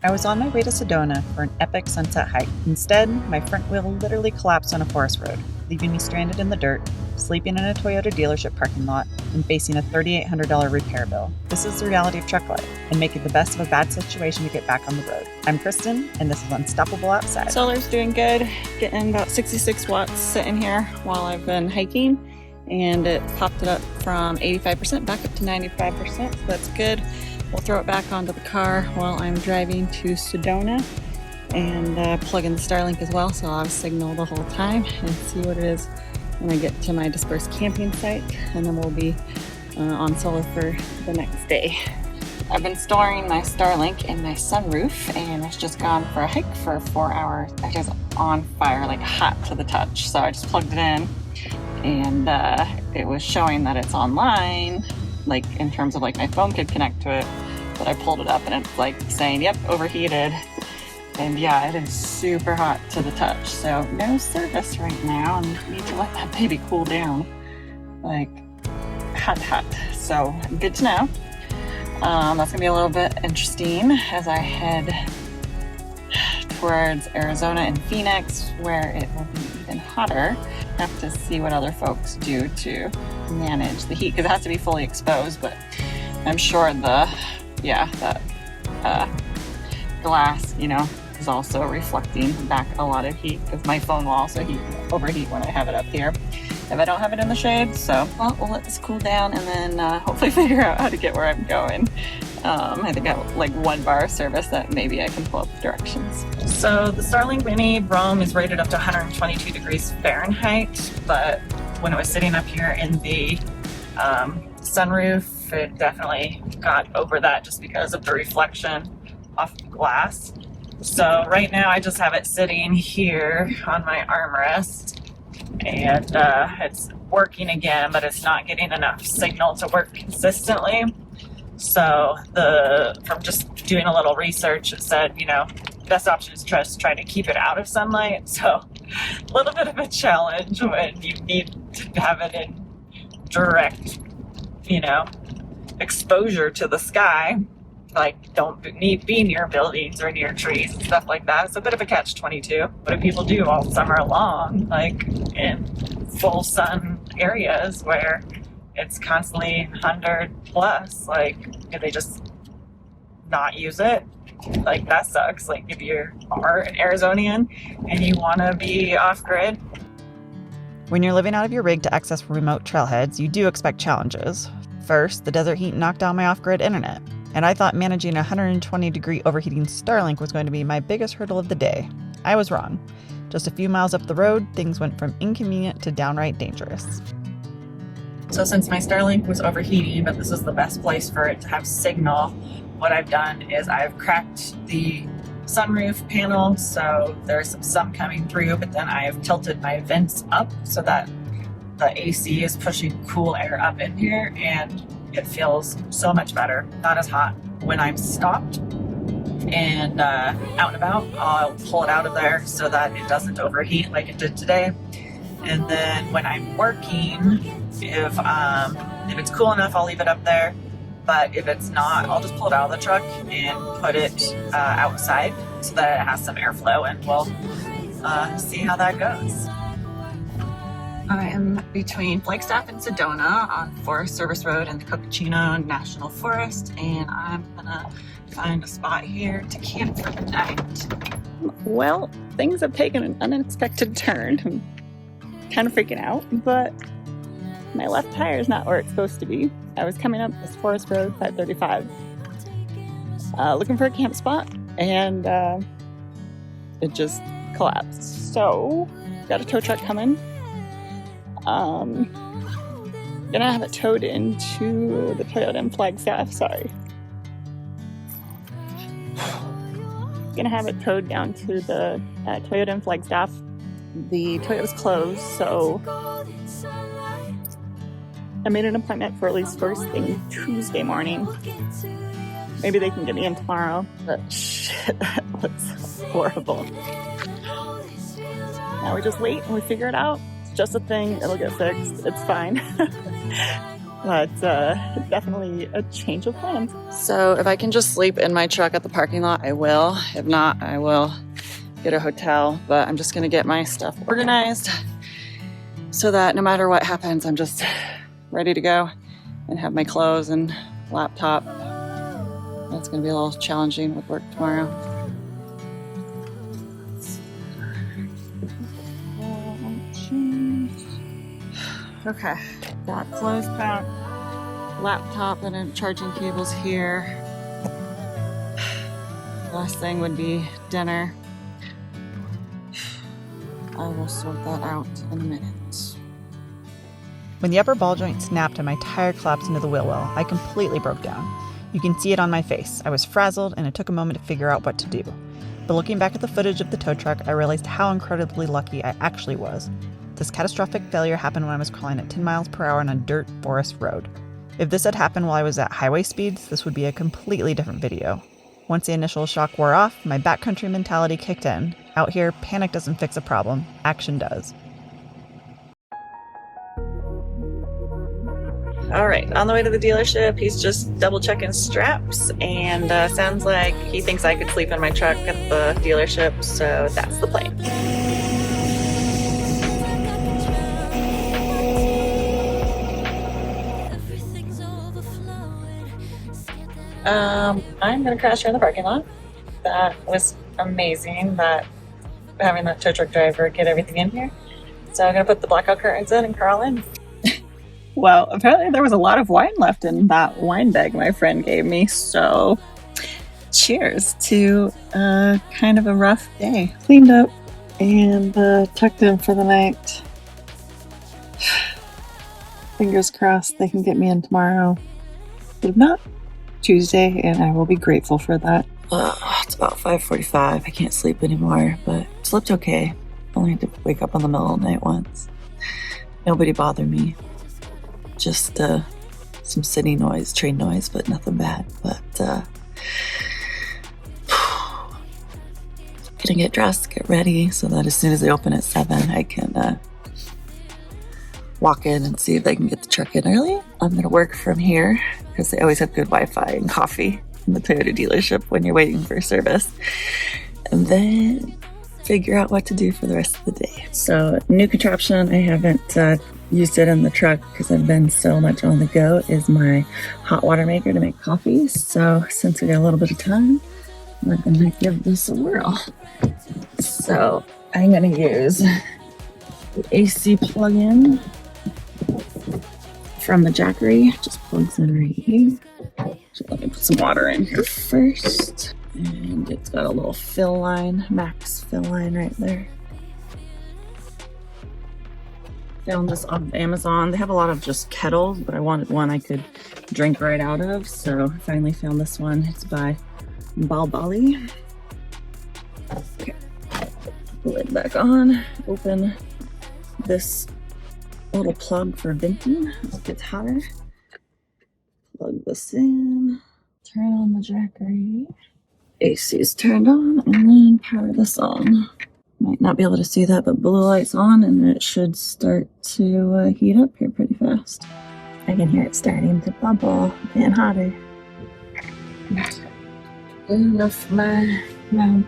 I was on my way to Sedona for an epic sunset hike. Instead, my front wheel literally collapsed on a forest road, leaving me stranded in the dirt, sleeping in a Toyota dealership parking lot, and facing a $3,800 repair bill. This is the reality of truck life, and making the best of a bad situation to get back on the road. I'm Kristen, and this is Unstoppable Outside. Solar's doing good, getting about 66 watts sitting here while I've been hiking, and it popped it up from 85% back up to 95%, so that's good. We'll throw it back onto the car while I'm driving to Sedona and plug in the Starlink as well, so I'll have signal the whole time and see what it is when I get to my dispersed camping site, and then we'll be on solar for the next day. I've been storing my Starlink in my sunroof, and it's just gone for a hike for 4 hours. It is on fire, like hot to the touch, so I just plugged it in, and it was showing that it's online, like in terms of like my phone could connect to it, but I pulled it up and it's like saying, yep, overheated. And yeah, it is super hot to the touch, so no service right now, and need to let that baby cool down. Like, hot. So good to know. That's gonna be a little bit interesting as I head towards Arizona and Phoenix, where it will be even hotter. Have to see what other folks do to manage the heat, because it has to be fully exposed, but I'm sure that glass, is also reflecting back a lot of heat, because my phone will also overheat when I have it up here if I don't have it in the shade. So we'll let this cool down and then hopefully figure out how to get where I'm going. I think I have like 1 bar of service that maybe I can pull up directions. So the Starlink Mini Roam is rated up to 122 degrees Fahrenheit, but when it was sitting up here in the sunroof, it definitely got over that just because of the reflection off the glass. So right now I just have it sitting here on my armrest, and it's working again, but it's not getting enough signal to work consistently. So from just doing a little research, it said, best option is just try to keep it out of sunlight. So a little bit of a challenge when you need to have it in direct, exposure to the sky. Like, don't be near buildings or near trees and stuff like that. It's a bit of a catch-22. What do people do all summer long, like in full sun areas where it's constantly 100 plus? Like, do they just not use it? Like, that sucks. Like, if you are an Arizonian and you want to be off-grid. When you're living out of your rig to access remote trailheads, you do expect challenges. First, the desert heat knocked down my off-grid internet, and I thought managing a 120-degree overheating Starlink was going to be my biggest hurdle of the day. I was wrong. Just a few miles up the road, things went from inconvenient to downright dangerous. So since my Starlink was overheating, but this is the best place for it to have signal, what I've done is I've cracked the sunroof panel, so there's some sun coming through, but then I have tilted my vents up so that the AC is pushing cool air up in here, and it feels so much better. Not as hot. When I'm stopped and out and about, I'll pull it out of there so that it doesn't overheat like it did today. And then when I'm working, if it's cool enough, I'll leave it up there. But if it's not, I'll just pull it out of the truck and put it outside so that it has some airflow, and we'll see how that goes. I am between Flagstaff and Sedona on Forest Service Road and the Cocochino National Forest, and I'm gonna find a spot here to camp for the night. Well, things have taken an unexpected turn. I'm kind of freaking out, but my left tire is not where it's supposed to be. I was coming up this Forest Road 535, looking for a camp spot, and it just collapsed. So, got a tow truck coming. Gonna have it towed into the Toyota in Flagstaff. Sorry. Gonna have it towed down to the Toyota in Flagstaff. The Toyota's closed, so I made an appointment for at least first thing Tuesday morning. Maybe they can get me in tomorrow, but shit, that looks horrible. Now we just wait and we figure it out. Just a thing, it'll get fixed, it's fine. but definitely a change of plans. So if I can just sleep in my truck at the parking lot, I will. If not, I will get a hotel, but I'm just gonna get my stuff organized so that no matter what happens, I'm just ready to go and have my clothes and laptop. That's gonna be a little challenging with work tomorrow. Okay, got clothes packed, laptop and charging cables here. Last thing would be dinner. I will sort that out in a minute. When the upper ball joint snapped and my tire collapsed into the wheel well, I completely broke down. You can see it on my face. I was frazzled and it took a moment to figure out what to do. But looking back at the footage of the tow truck, I realized how incredibly lucky I actually was. This catastrophic failure happened when I was crawling at 10 miles per hour on a dirt forest road. If this had happened while I was at highway speeds, this would be a completely different video. Once the initial shock wore off, my backcountry mentality kicked in. Out here, panic doesn't fix a problem, action does. All right, on the way to the dealership, he's just double checking straps, and sounds like he thinks I could sleep in my truck at the dealership, so that's the plan. I'm gonna crash here in the parking lot. That was amazing, that having that tow truck driver get everything in here. So I'm gonna put the blackout curtains in and crawl in. Well, apparently there was a lot of wine left in that wine bag my friend gave me, so cheers to kind of a rough day. Cleaned up and tucked in for the night. Fingers crossed they can get me in tomorrow. But if not, Tuesday, and I will be grateful for that. It's about 5:45. I can't sleep anymore, but slept okay. Only had to wake up in the middle of the night once. Nobody bothered me. Just some city noise, train noise, but nothing bad. But gonna get dressed, get ready, so that as soon as they open at 7, I can walk in and see if they can get the truck in early. I'm gonna work from here because they always have good Wi-Fi and coffee in the Toyota dealership when you're waiting for service, and then figure out what to do for the rest of the day. So, new contraption, I haven't used it in the truck because I've been so much on the go, is my hot water maker to make coffee. So since we got a little bit of time, we're gonna give this a whirl. So I'm gonna use the AC plug-in from the Jackery. Just plugs in right here. So let me put some water in here first. And it's got a little fill line, max fill line right there. Found this on Amazon. They have a lot of just kettles, but I wanted one I could drink right out of, so I finally found this one. It's by Balbali. Okay, put the lid back on, open this little plug for venting as it gets hotter. Plug this in, turn on the Jackery. AC is turned on, and then power this on. Might not be able to see that, but blue light's on and it should start to heat up here pretty fast. I can hear it starting to bubble, getting hotter. Enough my mouth.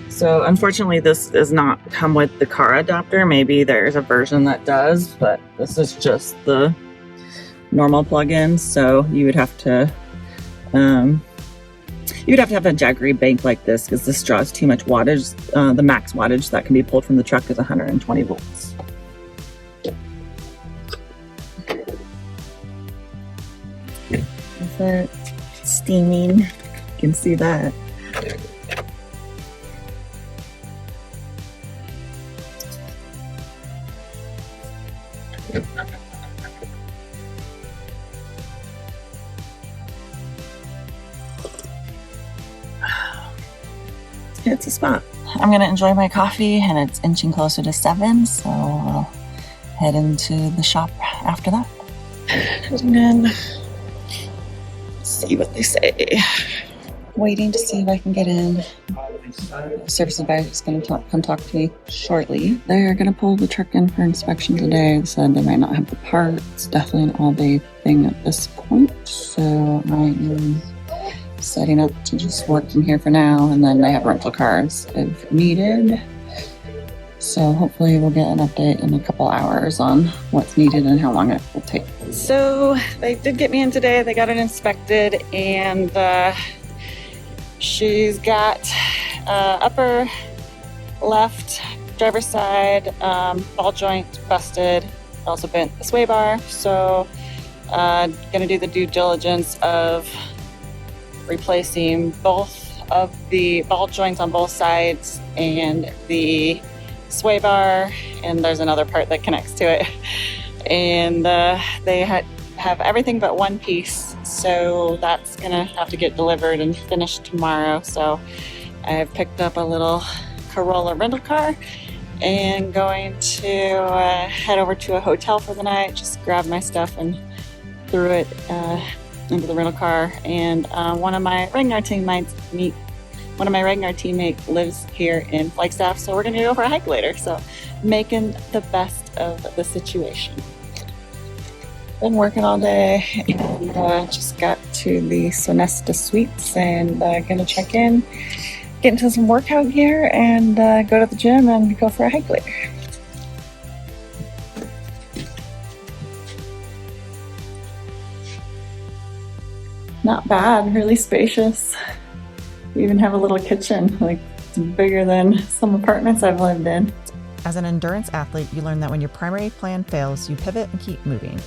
So unfortunately this does not come with the car adapter. Maybe there's a version that does, but this is just the normal plug-in, so you would have to have a Jackery bank like this because this draws too much wattage. The max wattage that can be pulled from the truck is 120 volts. Is that steaming? You can see that. It's a spot. I'm gonna enjoy my coffee and it's inching closer to 7, so I'll head into the shop after that. Heading in, see what they say. Waiting to see if I can get in. Service advisor is going to come talk to me shortly. They're going to pull the truck in for inspection today. They said they might not have the part. It's definitely an all-day thing at this point. So I am setting up to just work from here for now, and then they have rental cars if needed. So hopefully we'll get an update in a couple hours on what's needed and how long it will take. So they did get me in today. They got it inspected, and she's got upper left driver's side ball joint busted, also bent the sway bar. So gonna do the due diligence of replacing both of the ball joints on both sides and the sway bar, and there's another part that connects to it. And they have everything but one piece, so that's gonna have to get delivered and finished tomorrow. So I've picked up a little Corolla rental car and going to head over to a hotel for the night, just grab my stuff and threw it into the rental car. And one of my Ragnar teammates lives here in Flagstaff, so we're gonna go for a hike later. So making the best of the situation. Been working all day, and just got to the Sonesta Suites, and gonna check in, get into some workout gear, and go to the gym and go for a hike later. Not bad, really spacious. We even have a little kitchen, like it's bigger than some apartments I've lived in. As an endurance athlete, you learn that when your primary plan fails, you pivot and keep moving.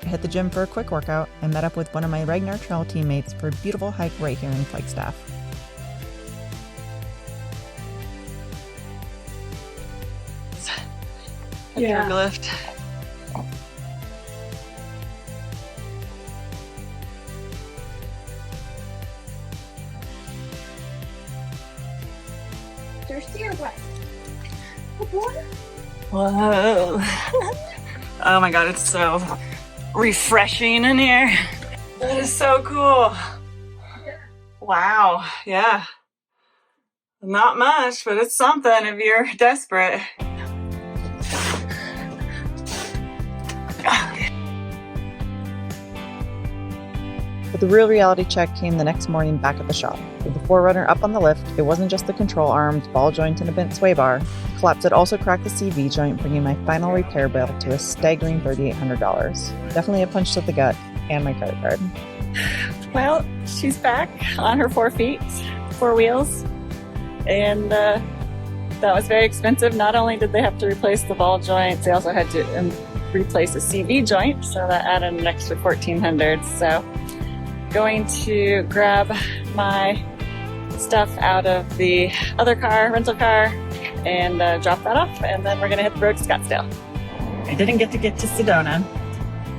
I hit the gym for a quick workout and met up with one of my Ragnar Trail teammates for a beautiful hike right here in Flagstaff. Yeah. Lift. Thirsty or what? Whoa. Oh my god, it's so refreshing in here. That is so cool. Wow, yeah. Not much, but it's something if you're desperate. But the real reality check came the next morning back at the shop. With the 4Runner up on the lift, it wasn't just the control arms, ball joint, and a bent sway bar. The collapse had also cracked the CV joint, bringing my final repair bill to a staggering $3,800. Definitely a punch to the gut, and my credit card. Well, she's back on her 4 feet, 4 wheels, and that was very expensive. Not only did they have to replace the ball joints, they also had to replace a CV joint, so that added an extra $1,400. So going to grab my stuff out of the other car, rental car, and drop that off, and then we're gonna hit the road to Scottsdale. I didn't get to Sedona,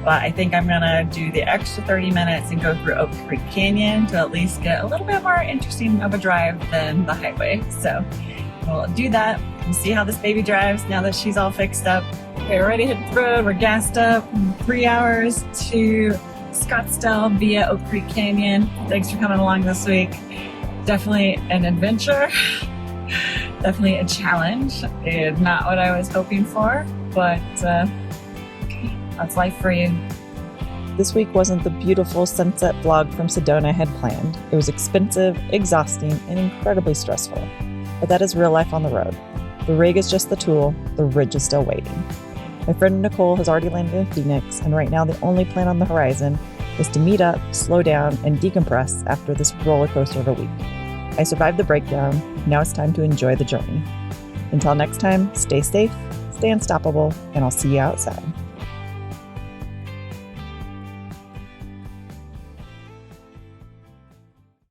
but I think I'm gonna do the extra 30 minutes and go through Oak Creek Canyon to at least get a little bit more interesting of a drive than the highway. So we'll do that and see how this baby drives now that she's all fixed up. Okay, we're ready to hit the road. We're gassed up. 3 hours to Scottsdale via Oak Creek Canyon. Thanks for coming along this week. Definitely an adventure, definitely a challenge, and not what I was hoping for, but that's life for you. This week wasn't the beautiful sunset vlog from Sedona I had planned. It was expensive, exhausting, and incredibly stressful. But that is real life on the road. The rig is just the tool, the ridge is still waiting. My friend Nicole has already landed in Phoenix, and right now the only plan on the horizon is to meet up, slow down, and decompress after this roller coaster of a week. I survived the breakdown, now it's time to enjoy the journey. Until next time, stay safe, stay unstoppable, and I'll see you outside.